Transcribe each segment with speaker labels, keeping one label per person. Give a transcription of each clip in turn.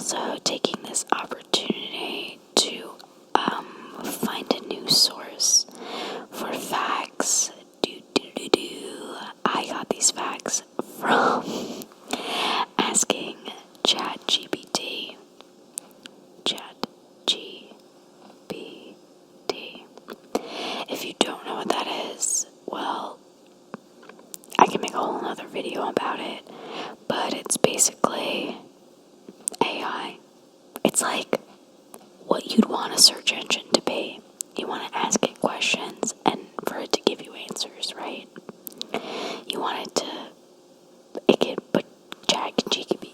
Speaker 1: also taking this opportunity to find a new source for facts. I got these facts from asking ChatGPT. If you don't know what that is, well, I can make a whole nother video about it, but it's basically AI. It's like what you'd want a search engine to be. You want to ask it questions and for it to give you answers, right? You want it to, but ChatGPT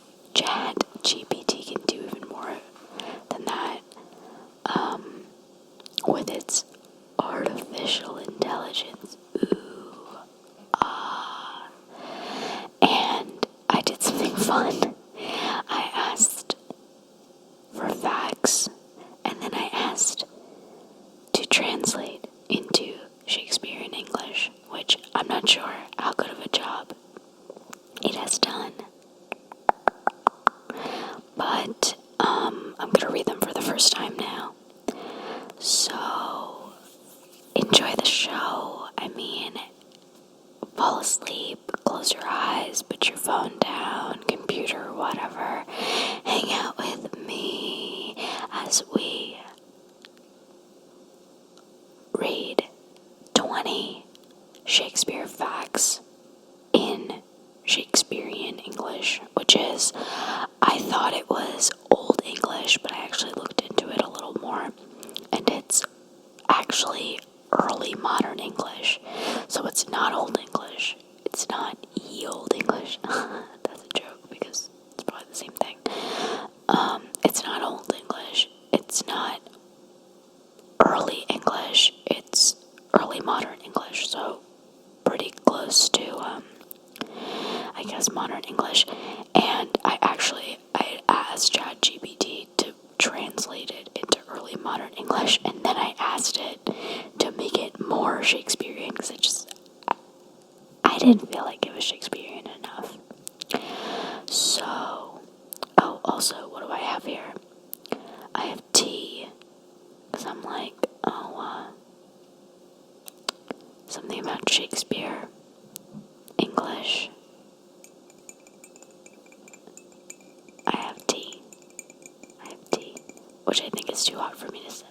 Speaker 1: can do even more than that. With its artificial intelligence. And I did something fun. I asked for facts, and then I asked to translate into Shakespearean English, which I'm not sure how good of a job it has done. But I'm going to read them for the first time now. So, enjoy the show. I mean, fall asleep, close your eyes, put your phone down, computer, whatever. Hang out with me as we read 20 Shakespeare facts in Shakespearean English, which is, I thought it was Old English, but I actually looked into it a little more, and it's actually early modern English. So it's not Old English. It's not ye Old English. That's a joke because it's probably the same thing. It's not Old English. It's not early English. It's early modern English. So pretty close to, I guess, modern English. And I asked ChatGPT to translate it into early modern English, and then I asked it to make it more Shakespearean because I didn't feel like it was Shakespearean enough. So, also, what do I have here? I have tea, because I'm like, something about Shakespeare, English. I have tea, which I think is too hot for me to sip.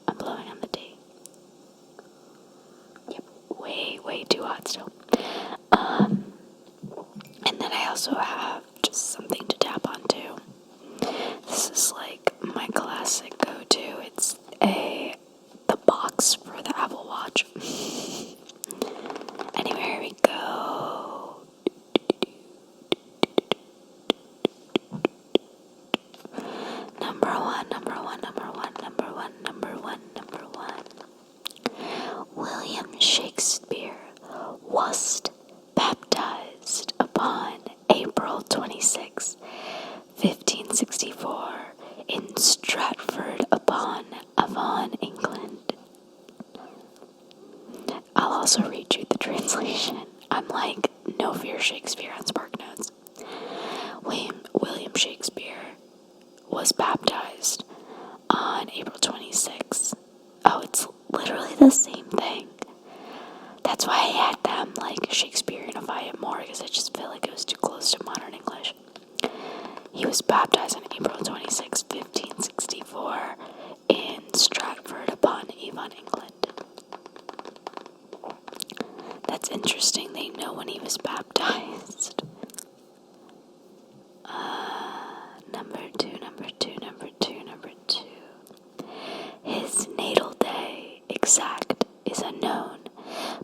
Speaker 1: I'm blowing on the tea. Yep, way too hot still. And then I also have just something to tap onto. This is like my classic go-to. It's the box for the Apple Watch. Anyway, here we go. Number one. William Shakespeare was baptized upon April 26, 1564, in Stratford upon Avon, England. I'll also read you the translation. I'm like, no fear Shakespeare on SparkNotes. William Shakespeare was baptized on April 26th. Oh, it's literally the same thing. That's why I had them like Shakespeareanify it more, because I just feel like it was too close to modern English. He was baptized on April 26, 1564 in Stratford upon Avon, England. That's interesting. They know when he was baptized. Number two. His natal day exact is unknown,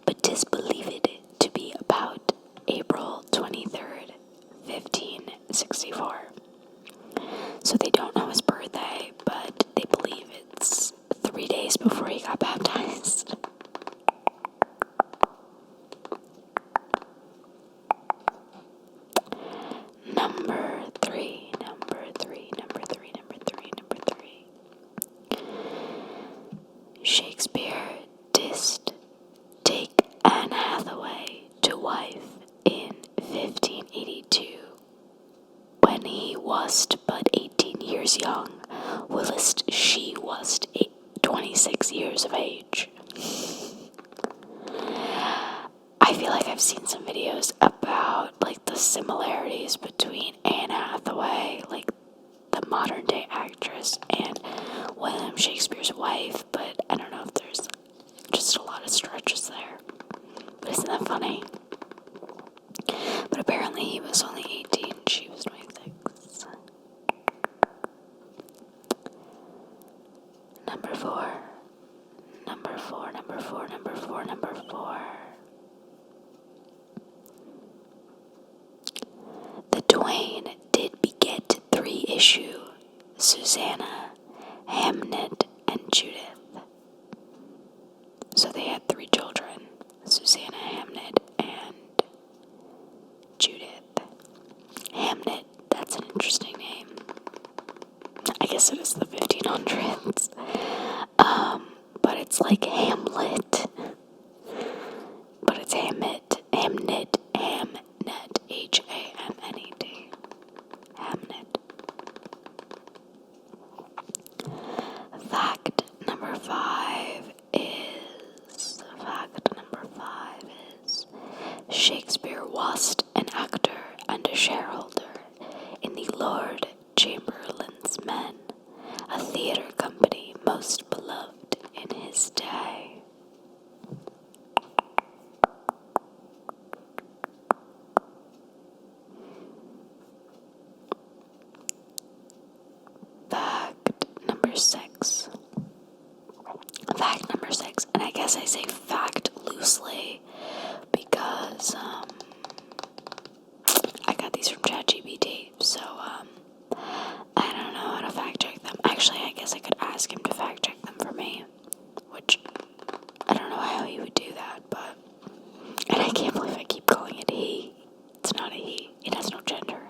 Speaker 1: but 'tis believed to be about April 23rd, 1564. So they don't know his birthday, but they believe it's 3 days before he got baptized. wast but 18 years young, whilst she wast 26 years of age. I feel like I've seen some videos about like the similarities between Anne Hathaway, like the modern day actress, and William Shakespeare's wife, but I don't know if there's just a lot of stretches there. But isn't that funny? But apparently he was only 18, she was 26. Number four. The twain did beget 3 issue, Susanna, Hamnet, and Judith. So they had 3 children, Susanna, Hamnet, and Judith. Hamnet, that's an interesting name. I guess it is the 1500s. But it's like Hamlet. But it's Hamnet, Hamnet, Hamnet. Hamnet. Fact number 5 is Shakespeare was an actor and a shareholder in the Lord Chamberlain's Men, a theatre company most beloved in his day. Fact number six, and I guess I say fact loosely because I got these from ChatGPT, so I don't know how to fact check them. Actually, I guess I could ask him to fact check them for me, which I don't know how he would do that, but, and I can't believe I keep calling it he. It's not a he. It has no gender.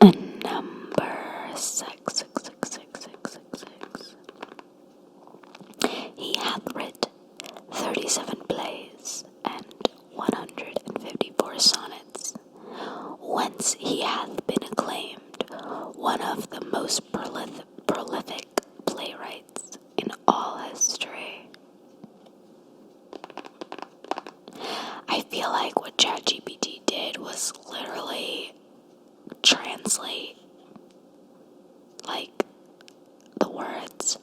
Speaker 1: And number six. He hath writ 37 plays and 154 sonnets, whence he hath been acclaimed one of the most prolific playwrights in all history. I feel like what ChatGPT did was literally translate like the words,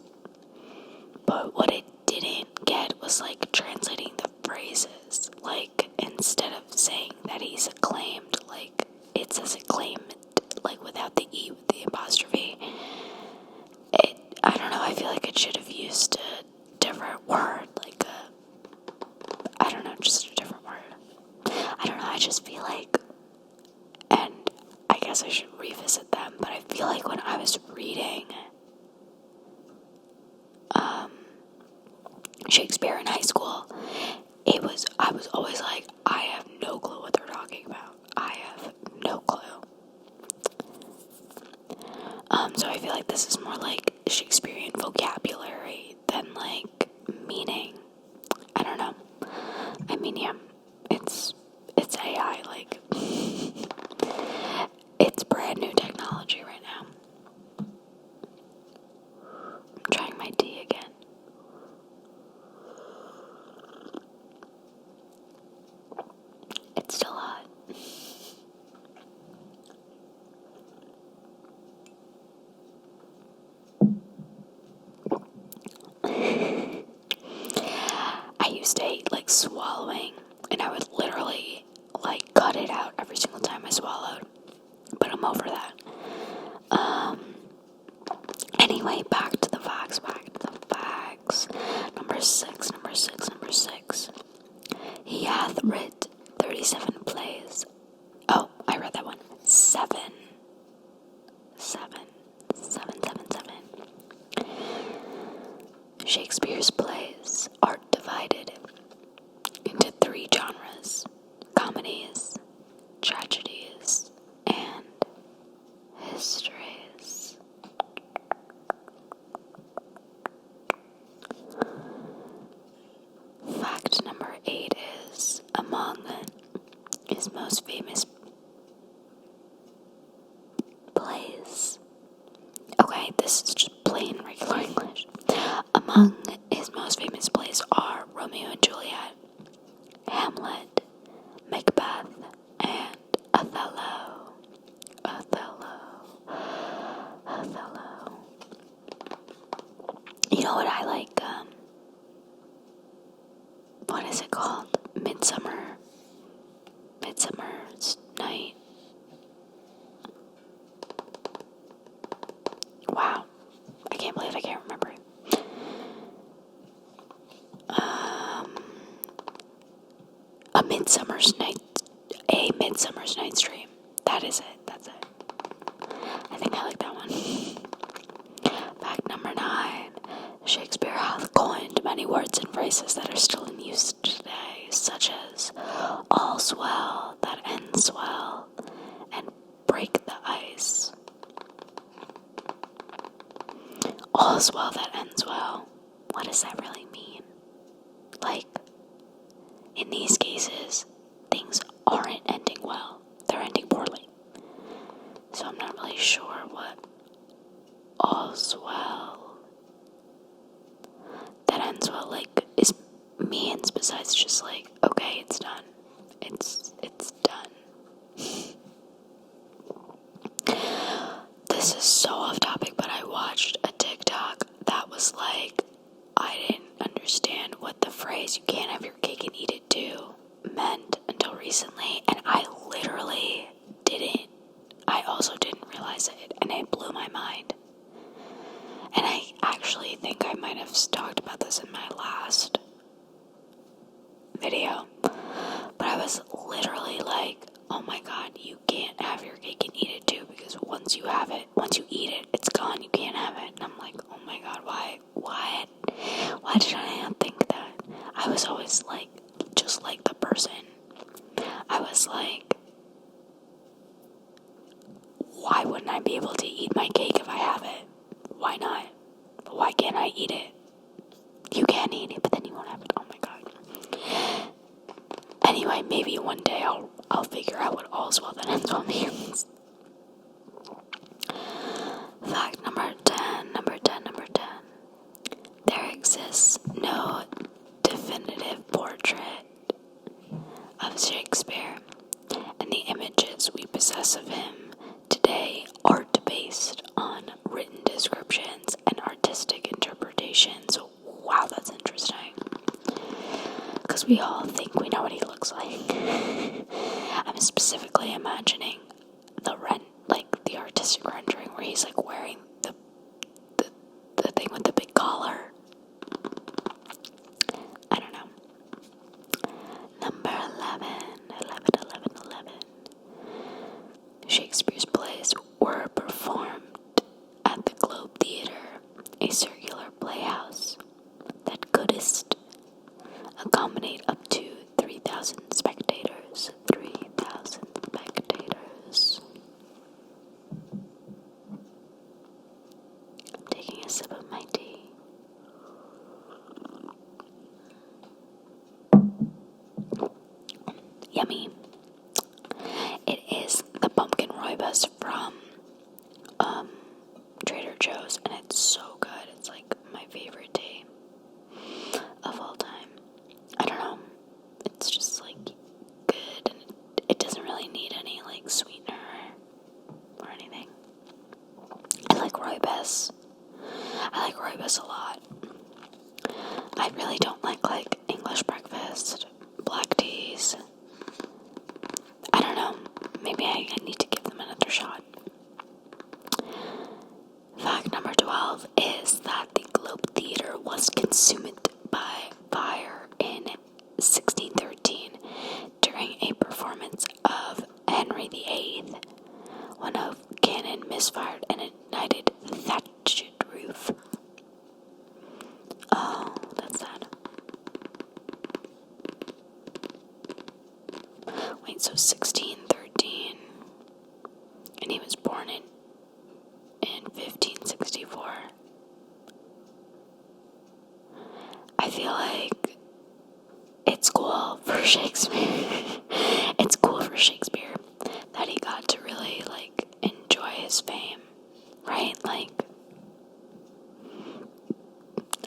Speaker 1: but what it didn't get was like translating the phrases. Like instead of saying that he's acclaimed, like it says acclaimed like without the e, with the apostrophe. I don't know, I feel like it should have used a different word, like I don't know, just a different word. I don't know, I just feel like, and I guess I should revisit them, but I feel like when I was reading Shakespeare in high school, I was always like, I have no clue what they're talking about. I have no clue. So I feel like this is more like Shakespearean vocabulary than like meaning. I don't know. I mean, yeah, it's AI, like, it's brand new technology right now. I'm trying my tea again. It's still hot. I used to hate like swallowing, and I would literally like cut it out every single time I swallowed, but I'm over that. Anyway, back to the facts. Number six. He hath writ 37 plays. Oh, I read that one. Seven. Shakespeare's plays are divided into 3 genres: comedies, tragedies, and histories. Fact number 8 is among his most famous Hamlet, Macbeth, and Othello. You know what I like? What is it called? Midsummer's Night. Wow, I can't believe I can't remember. A Midsummer's Night's Dream. That is it. That's it. I think I like that one. Fact number 9. Shakespeare hath coined many words and phrases that are still in use today, such as all's well that ends well and break the ice. All's well that ends well. What does that really mean? Like, in these cases, things aren't ending well. They're ending poorly. So I'm not really sure what all's well that ends well means, besides just like, okay, it's done. It's done. This is so off topic, but I watched a TikTok that was like, I didn't understand what the phrase "you can't have your cake and eat it too" meant until recently, and I literally didn't. I also didn't realize it, and it blew my mind. And I actually think I might have talked about this in my last video, but I was literally like, oh my god, you can't have your cake and eat it too, because once you eat it, it's gone, you can't have it. And I'm like, oh my god, why did I not think that? I was always like, just like the person, I was like, why wouldn't I be able to eat my cake if I have it? Why not? Why can't I eat it? You can eat it, but then you won't have it. Oh my god. Anyway, maybe one day I'll figure out what all's well that ends well means. Fact number 10. There exists no definitive portrait of Shakespeare, and the images we possess of him today are based on written descriptions and artistic interpretations. Wow, that's interesting. Because we all think we know what he looks like. I'm specifically imagining the artistic rendering where he's like wearing the thing with the big collar. I don't know. Number 11. Shakespeare's plays were performed at the Globe Theatre, a circular playhouse that could accommodate up to 3,000 spectators. 3,000 spectators. I'm taking a sip of my tea. Yummy. It is the pumpkin rooibos from Trader Joe's, and it's so good. It's like my favorite tea of all time. I don't know. It's just like good, and it doesn't really need any like sweetener or anything. I like rooibos. I like rooibos a lot. I really don't like English breakfast, black teas. I don't know. Maybe I need to give them another shot. Fact number 12 is that the Globe Theatre was consumed by fire in 1613 during a performance of Henry VIII, when a cannon misfired and ignited the thatched roof. Oh, that's sad. Wait, so 1613, and he was born in 1564. I feel like it's cool for Shakespeare. It's cool for Shakespeare that he got to really enjoy his fame, right?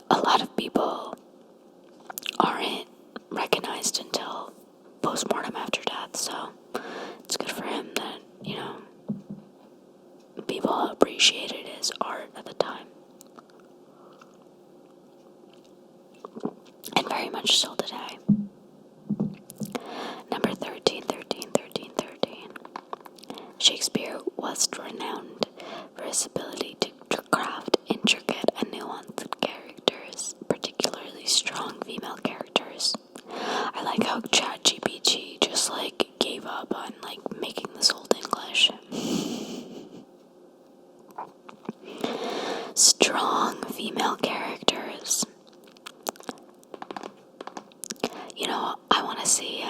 Speaker 1: A lot of people aren't recognized until post-mortem after death, so it's good for him that, people appreciated his art at the time. And very much so today. Number 13. Shakespeare was renowned for his ability to craft intricate and nuanced characters, particularly strong female characters. I like how ChatGPT just gave up on making this old English. Strong female characters. I want to see,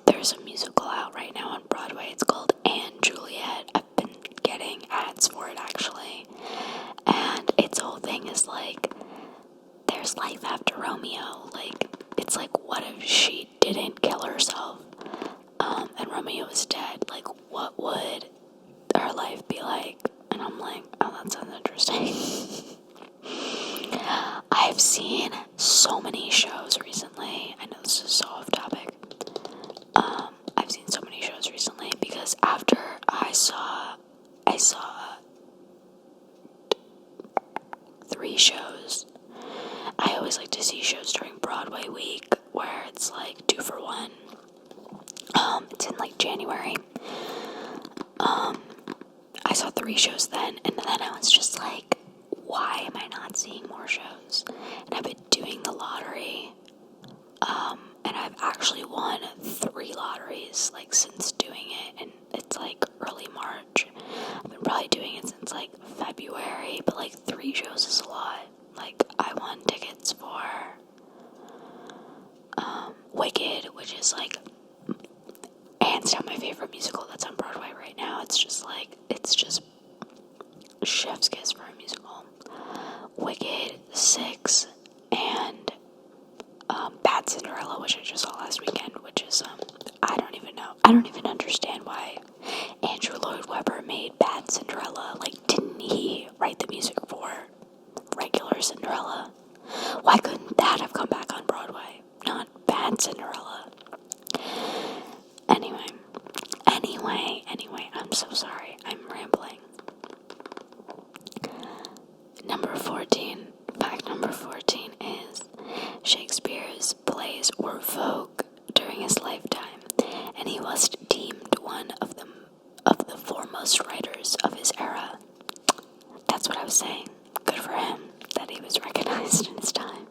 Speaker 1: there's a musical out right now on Broadway. It's called Anne Juliet. I've been getting ads for it, actually. And its whole thing is there's life after Romeo. It's what if she didn't kill herself, and Romeo is dead? What would her life be like? And I'm oh, that sounds interesting. I've seen so many shows recently. I know this is so off topic. I've seen so many shows recently because after I saw 3 shows. I always like to see shows during Broadway week where it's 2 for 1. It's in January. I saw 3 shows then, and then I was just why am I not seeing more shows? And I've been doing the lottery, and I've actually won 3 lotteries, since doing it, and it's, early March. I've been probably doing it since, February, but, 3 shows is a lot. I won tickets for, Wicked, which is, hands down my favorite musical that's on Broadway right now. It's just chef's kiss for a musical. Wicked, 6, and Bad Cinderella, which I just saw last weekend, which is I don't even know. I don't even understand why Andrew Lloyd Webber made Bad Cinderella. Didn't he write the music for regular Cinderella? Why couldn't that have come back on Broadway? Not Bad Cinderella. Anyway, I'm so sorry. I'm rambling. Fact number 14 is Shakespeare's plays were vogue during his lifetime, and he was deemed one of the foremost writers of his era. That's what I was saying. Good for him that he was recognized in his time.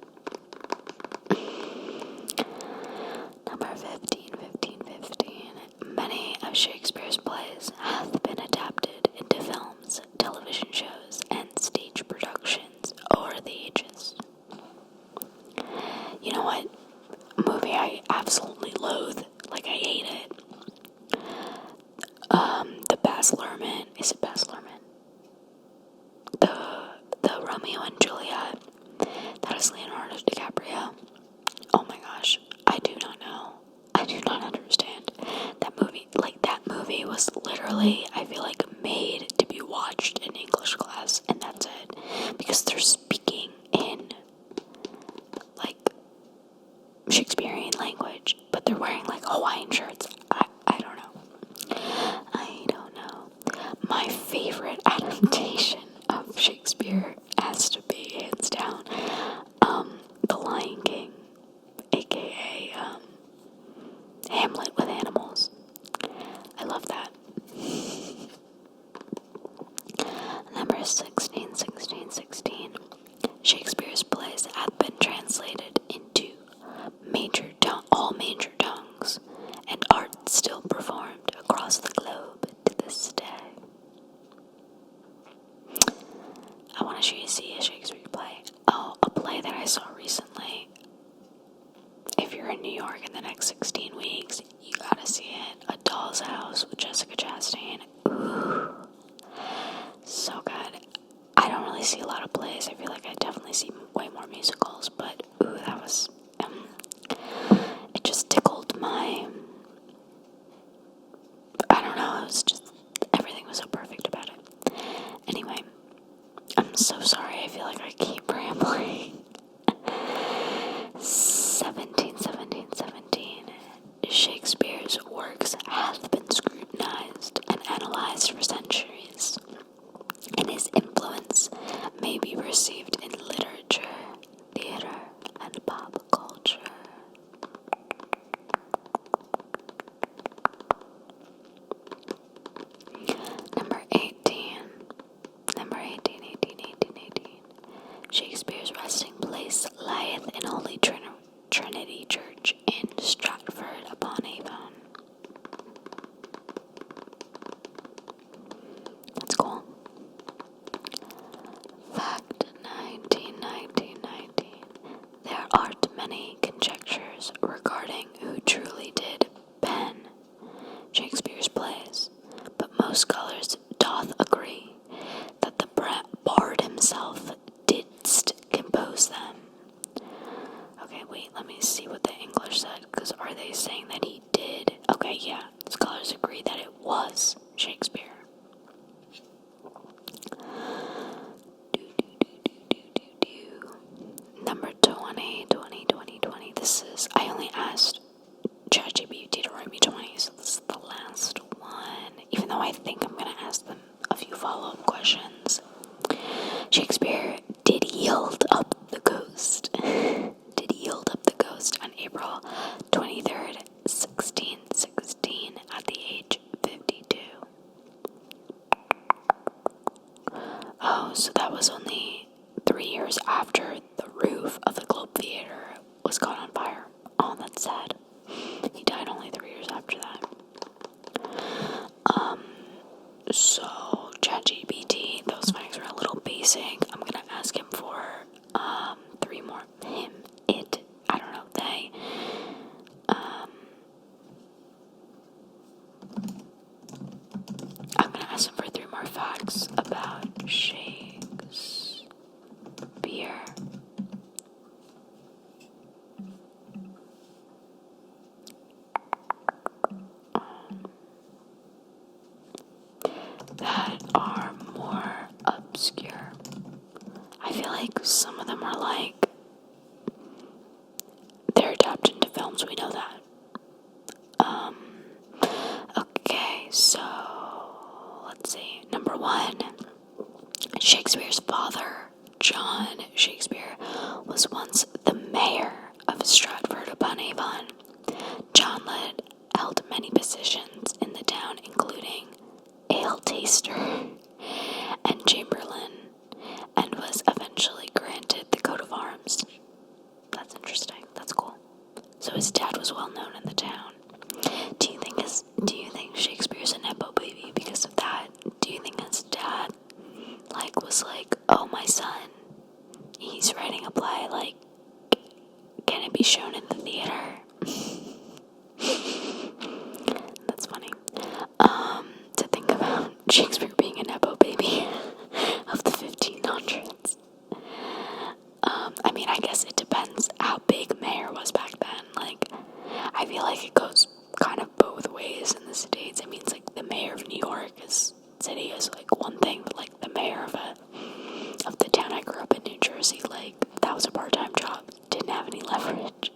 Speaker 1: Number 15. Many of Shakespeare's plays have been adapted into films, television shows, and stage productions over the ages. You know what movie I absolutely loathe? I hate it. The Baz Luhrmann. Is it Baz Luhrmann? The Romeo and Juliet. That is Leonardo DiCaprio. Oh my gosh. I do not know. I do not understand. That movie, that movie was literally, I feel made to be watched in English class, and that's it. Because they're speaking in, Shakespearean language, but they're wearing, Hawaiian shirts. I don't know. My favorite adaptation of Shakespeare has to be, hands down, The Lion King, aka, Hamlet with animals. I love that. Number 16. Shakespeare's plays have been translated into all major tongues, and are still performed across the globe to this day. I want to show you a Shakespeare play. Oh, a play that I saw recently. If you're in New York in the next 16 weeks, are they saying that he did? Okay, yeah, scholars agree that it was Shakespeare. Number 20. This is, I only asked ChatGPT to write me 20, so this is the last one. Even though I think I'm going to ask them a few follow-up questions. Shakespeare did yield up the ghost. On April 23rd, 1616, at the age of 52. Oh, so that was only 3 years after the roof of the Globe Theater was caught on fire. Oh, that's sad. He died only 3 years after that. So ChatGPT, those facts are a little basic. I'm gonna ask him for 3 more. Him, it, I don't know, they. I'm gonna ask him for 3 more facts about Shakespeare. That are more obscure. I feel like some of them are like they're adapted into films, we know that. Okay, so let's see. Number 1, Shakespeare's father, John Shakespeare, was once the mayor of Stratford-upon-Avon. John held many positions in the town, including ale taster and chamberlain, and was eventually granted the coat of arms. That's interesting. That's cool. So his dad was well known in the town. Do you think Shakespeare's a nepo baby because of that? Do you think his dad was like, oh, my son, he's writing a play, can it be shown in the theater? That's funny. To think about Shakespeare being a nepo baby of the 1500s. I mean, I guess it depends how big mayor was back then. I feel like it goes kind of both ways in the States. It means, the mayor of New York city is, one thing, but, the mayor of the town I grew up in, New Jersey, that was a part-time job. Didn't have any leverage.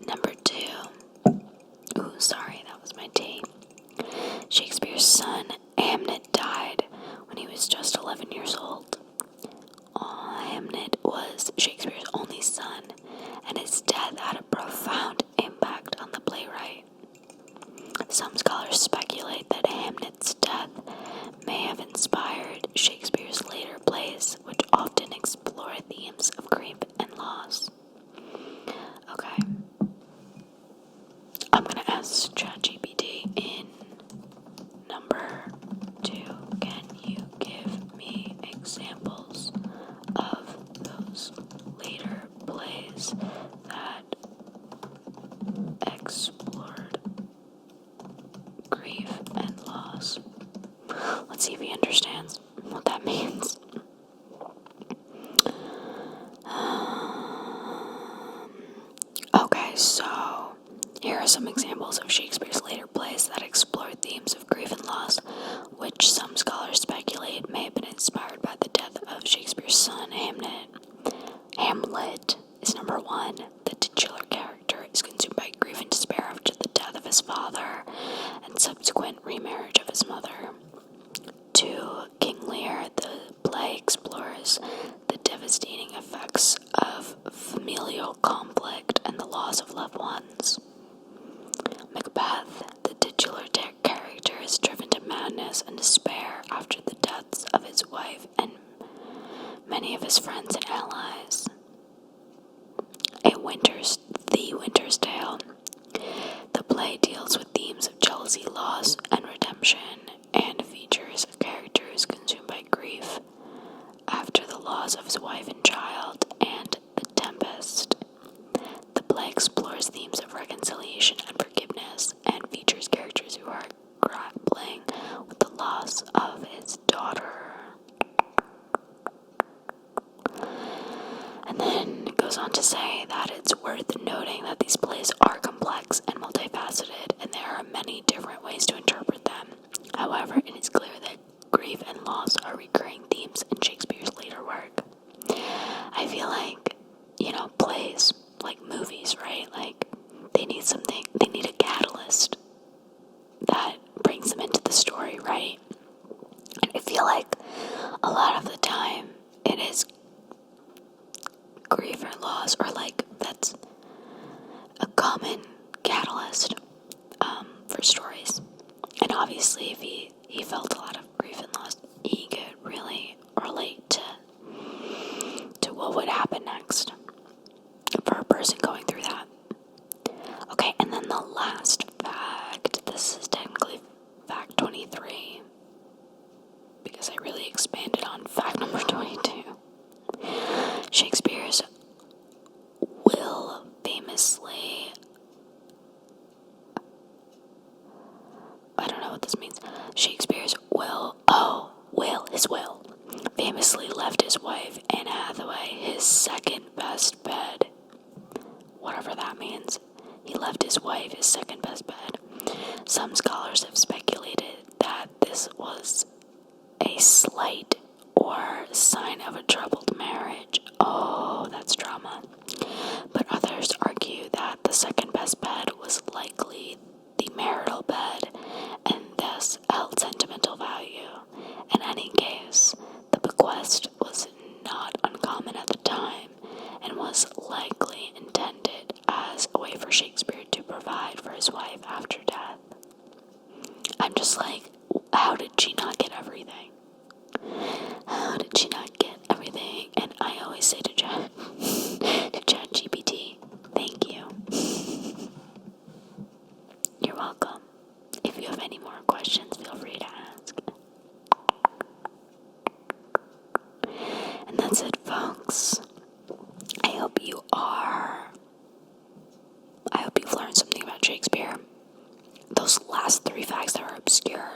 Speaker 1: Number 2. Ooh, sorry, that was my tea. Shakespeare's son, Hamnet, died when he was just 11 years old. Hamnet was Shakespeare's only son, and his death had a profound impact on the playwright. Some scholars speculate that Hamnet's death may have inspired Shakespeare's later plays, which often explore themes of grief and loss. Okay. I'm gonna ask ChatGPT in number 2. Can you give me examples of those later plays that explored grief and loss? Let's see if he understands what that means. Okay, so here are some examples of Shakespeare's later plays that explored themes of grief and loss, which some scholars speculate may have been inspired by the death of Shakespeare's son, Hamnet. Hamlet is number 1. The titular character is consumed by grief and despair after the death of his father and subsequent remarriage of his mother. 2. King Lear, the play explores the devastating effects of familial conflict and the loss of loved ones. Macbeth, the titular character, is driven to madness and despair after the deaths of his wife and many of his friends and allies. The Winter's Tale. The play deals with themes of jealousy, loss, and redemption, and features a character who is consumed by grief after the loss of his wife and child, and The Tempest. The play explores themes of reconciliation and forgiveness, and features characters who are grappling with the loss of his daughter. on to say that it's worth noting that these plays are complex and multifaceted, and there are many different ways to interpret them. However, it is clear that grief and loss are recurring themes in Shakespeare's later work. I feel like, plays, like movies, right? Like, they need a catalyst that brings them into the story, right? And I feel like a lot of the time it is grief or loss, or like that's a common catalyst for stories. And obviously, if he felt a lot of grief and loss, he could really relate to what would happen next for a person going through that. Okay, and then the last fact, this is technically fact 23, because I really expanded on fact number 22. Shakespeare's will famously, I don't know what this means. Shakespeare's his will, famously left his wife, Anne Hathaway, his second best bed. Whatever that means. He left his wife his second best bed. Some scholars have speculated that this was a slight or sign of a troubled marriage. Oh, that's drama. But others argue that the second best bed was likely the marital bed and thus held sentimental value. In any case, the bequest was not uncommon at the time and was likely intended as a way for Shakespeare to provide for his wife after death. I'm just like, how did she not get everything? How did she not get everything? And I always say to ChatGPT, thank you. You're welcome. If you have any more questions, feel free to ask. And that's it, folks. I hope you've learned something about Shakespeare. Those last 3 facts that are obscure